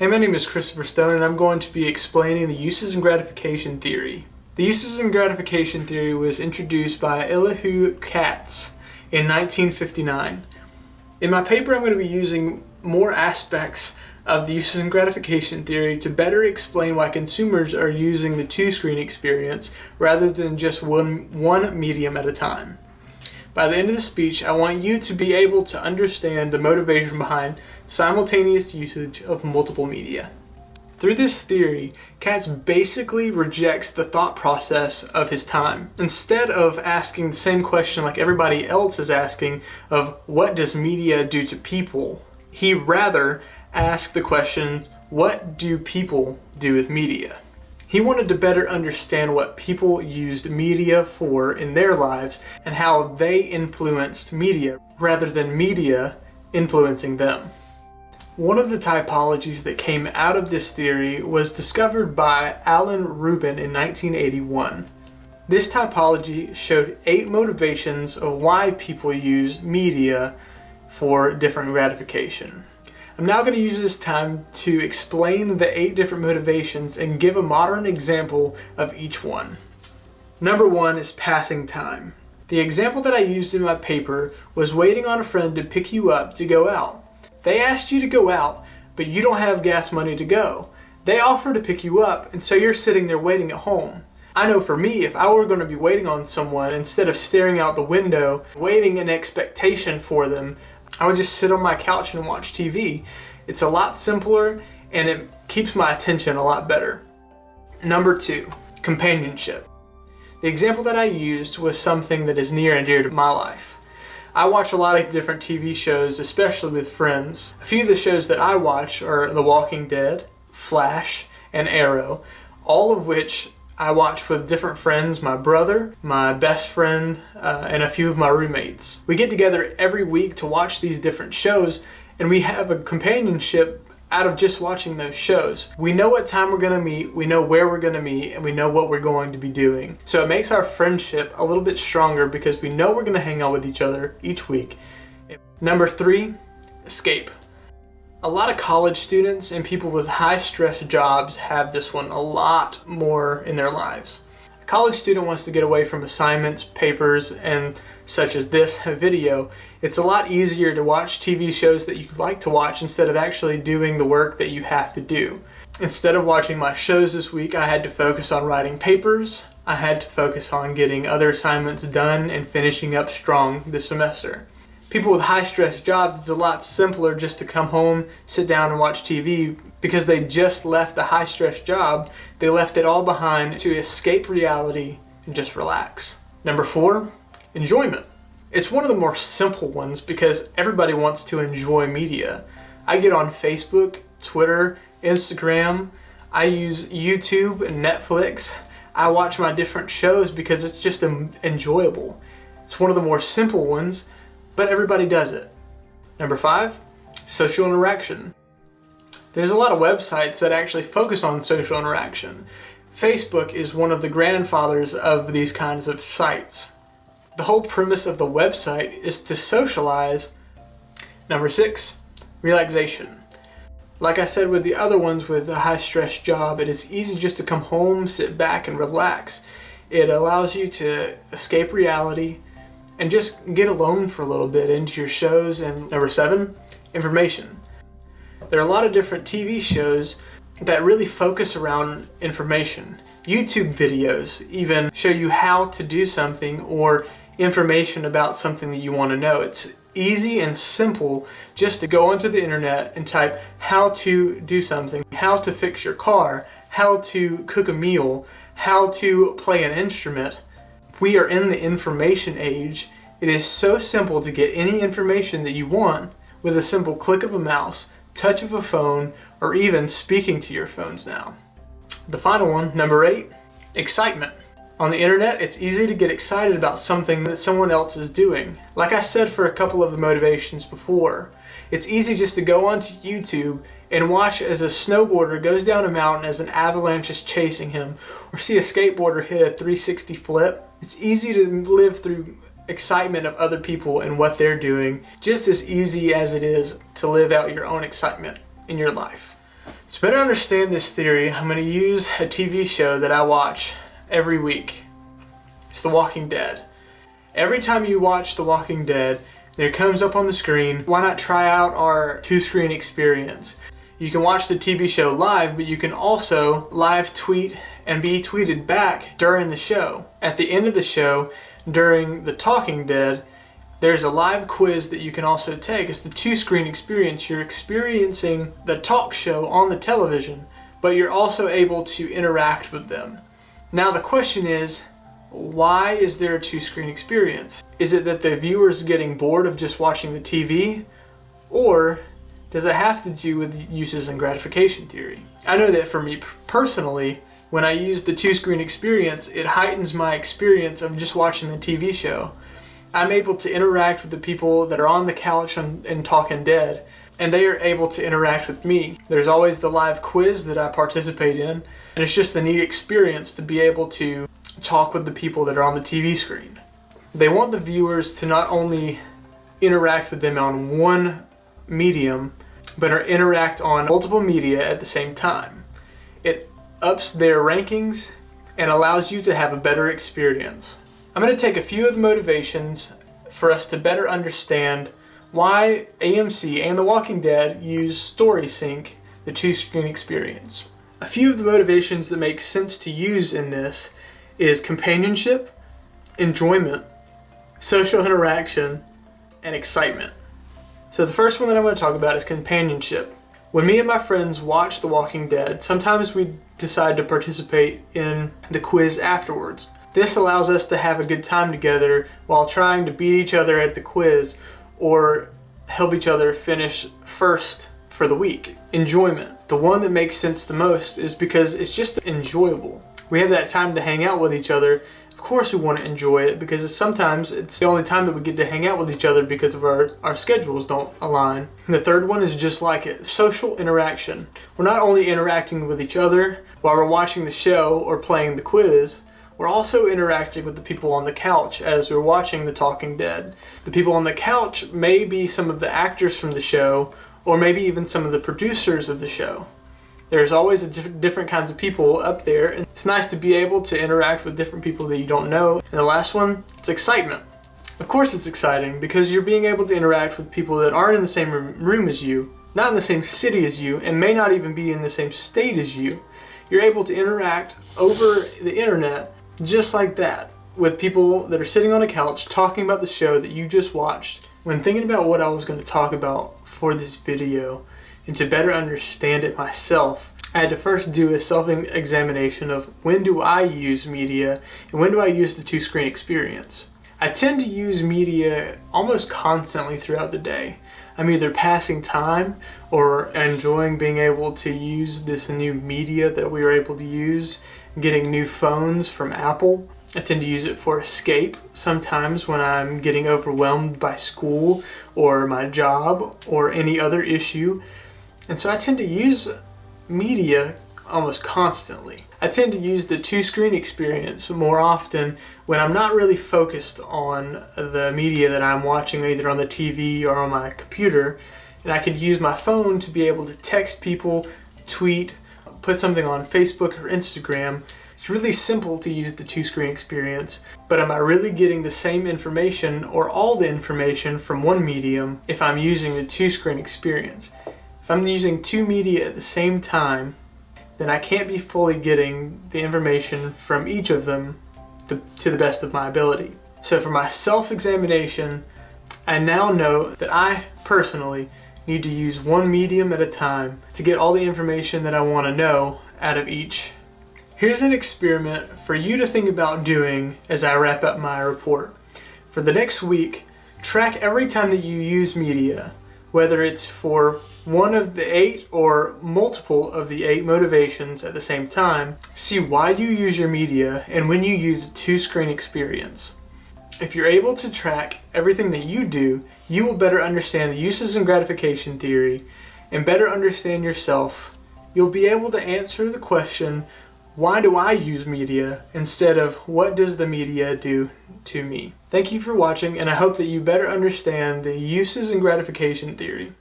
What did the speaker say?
Hey, my name is Christopher Stone, and I'm going to be explaining the uses and gratification theory. The uses and gratification theory was introduced by Elihu Katz in 1959. In my paper, I'm going to be using more aspects of the uses and gratification theory to better explain why consumers are using the two-screen experience rather than just one medium at a time. By the end of the speech, I want you to be able to understand the motivation behind simultaneous usage of multiple media. Through this theory, Katz basically rejects the thought process of his time. Instead of asking the same question like everybody else is asking of what does media do to people, he rather asked the question, what do people do with media? He wanted to better understand what people used media for in their lives and how they influenced media rather than media influencing them. One of the typologies that came out of this theory was discovered by Alan Rubin in 1981. This typology showed 8 motivations of why people use media for different gratification. I'm now going to use this time to explain the 8 different motivations and give a modern example of each one. Number 1 is passing time. The example that I used in my paper was waiting on a friend to pick you up to go out. They asked you to go out, but you don't have gas money to go. They offer to pick you up, and so you're sitting there waiting at home. I know for me, if I were going to be waiting on someone, instead of staring out the window, waiting in expectation for them, I would just sit on my couch and watch TV. It's a lot simpler, and it keeps my attention a lot better. Number 2, companionship. The example that I used was something that is near and dear to my life. I watch a lot of different TV shows, especially with friends. A few of the shows that I watch are The Walking Dead, Flash, and Arrow, all of which I watch with different friends, my brother, my best friend, and a few of my roommates. We get together every week to watch these different shows, and we have a companionship out of just watching those shows. We know what time we're going to meet, we know where we're going to meet, and we know what we're going to be doing. So it makes our friendship a little bit stronger because we know we're going to hang out with each other each week. Number 3, escape. A lot of college students and people with high stress jobs have this one a lot more in their lives. A college student wants to get away from assignments, papers, and such as this video. It's a lot easier to watch TV shows that you like to watch instead of actually doing the work that you have to do. Instead of watching my shows this week, I had to focus on writing papers. I had to focus on getting other assignments done and finishing up strong this semester. People with high stress jobs, it's a lot simpler just to come home, sit down and watch TV because they just left the high stress job. They left it all behind to escape reality and just relax. Number 4, enjoyment. It's one of the more simple ones because everybody wants to enjoy media. I get on Facebook, Twitter, Instagram. I use YouTube and Netflix. I watch my different shows because it's just enjoyable. It's one of the more simple ones, but everybody does it. Number 5, social interaction. There's a lot of websites that actually focus on social interaction. Facebook is one of the grandfathers of these kinds of sites. The whole premise of the website is to socialize. Number 6, relaxation. Like I said with the other ones with a high stress job, it is easy just to come home, sit back, and relax. It allows you to escape reality and just get alone for a little bit into your shows. And number 7, information. There are a lot of different TV shows that really focus around information. YouTube videos even show you how to do something or information about something that you want to know. It's easy and simple just to go onto the internet and type how to do something, how to fix your car, how to cook a meal, how to play an instrument. We are in the information age. It is so simple to get any information that you want with a simple click of a mouse, touch of a phone, or even speaking to your phones now. The final one, number 8, excitement. On the internet, it's easy to get excited about something that someone else is doing. Like I said for a couple of the motivations before, it's easy just to go onto YouTube and watch as a snowboarder goes down a mountain as an avalanche is chasing him, or see a skateboarder hit a 360 flip. It's easy to live through excitement of other people and what they're doing, just as easy as it is to live out your own excitement in your life. To better understand this theory, I'm going to use a TV show that I watch every week. It's The Walking Dead. Every time you watch The Walking Dead, it comes up on the screen, why not try out our two-screen experience? You can watch the TV show live, but you can also live tweet and be tweeted back during the show. At the end of the show, during The Talking Dead, there's a live quiz that you can also take. It's the two-screen experience. You're experiencing the talk show on the television, but you're also able to interact with them. Now the question is, why is there a two-screen experience? Is it that the viewer is getting bored of just watching the TV? Or does it have to do with uses and gratification theory? I know that for me personally, when I use the two-screen experience, it heightens my experience of just watching the TV show. I'm able to interact with the people that are on the couch in Talking Dead, and they are able to interact with me. There's always the live quiz that I participate in, and it's just a neat experience to be able to talk with the people that are on the TV screen. They want the viewers to not only interact with them on one medium, but interact on multiple media at the same time. It ups their rankings and allows you to have a better experience. I'm going to take a few of the motivations for us to better understand why AMC and The Walking Dead use Story Sync, the two-screen experience. A few of the motivations that make sense to use in this is companionship, enjoyment, social interaction, and excitement. So the first one that I'm going to talk about is companionship. When me and my friends watch The Walking Dead, sometimes we decide to participate in the quiz afterwards. This allows us to have a good time together while trying to beat each other at the quiz or help each other finish first for the week. Enjoyment. The one that makes sense the most is because it's just enjoyable. We have that time to hang out with each other. Of course we want to enjoy it because sometimes it's the only time that we get to hang out with each other because of our schedules don't align. And the third one is just like it, social interaction. We're not only interacting with each other while we're watching the show or playing the quiz, we're also interacting with the people on the couch as we're watching The Talking Dead. The people on the couch may be some of the actors from the show, or maybe even some of the producers of the show. There's always different kinds of people up there, and it's nice to be able to interact with different people that you don't know. And the last one, it's excitement. Of course it's exciting because you're being able to interact with people that aren't in the same room as you, not in the same city as you, and may not even be in the same state as you. You're able to interact over the internet just like that with people that are sitting on a couch talking about the show that you just watched. When thinking about what I was going to talk about for this video and to better understand it myself, I had to first do a self-examination of when do I use media and when do I use the two-screen experience. I tend to use media almost constantly throughout the day. I'm either passing time or enjoying being able to use this new media that we were able to use, getting new phones from Apple. I tend to use it for escape sometimes when I'm getting overwhelmed by school or my job or any other issue. And so I tend to use media almost constantly. I tend to use the two-screen experience more often when I'm not really focused on the media that I'm watching either on the TV or on my computer, and I could use my phone to be able to text people, tweet, put something on Facebook or Instagram. It's really simple to use the two-screen experience, but am I really getting the same information or all the information from one medium if I'm using the two-screen experience? If I'm using two media at the same time, then I can't be fully getting the information from each of them to the best of my ability. So for my self-examination, I now know that I personally need to use one medium at a time to get all the information that I want to know out of each. Here's an experiment for you to think about doing as I wrap up my report. For the next week, track every time that you use media, whether it's for one of the 8 or multiple of the 8 motivations at the same time. See why you use your media and when you use a two-screen experience. If you're able to track everything that you do, you will better understand the uses and gratification theory and better understand yourself. You'll be able to answer the question, why do I use media, instead of what does the media do to me? Thank you for watching, and I hope that you better understand the uses and gratification theory.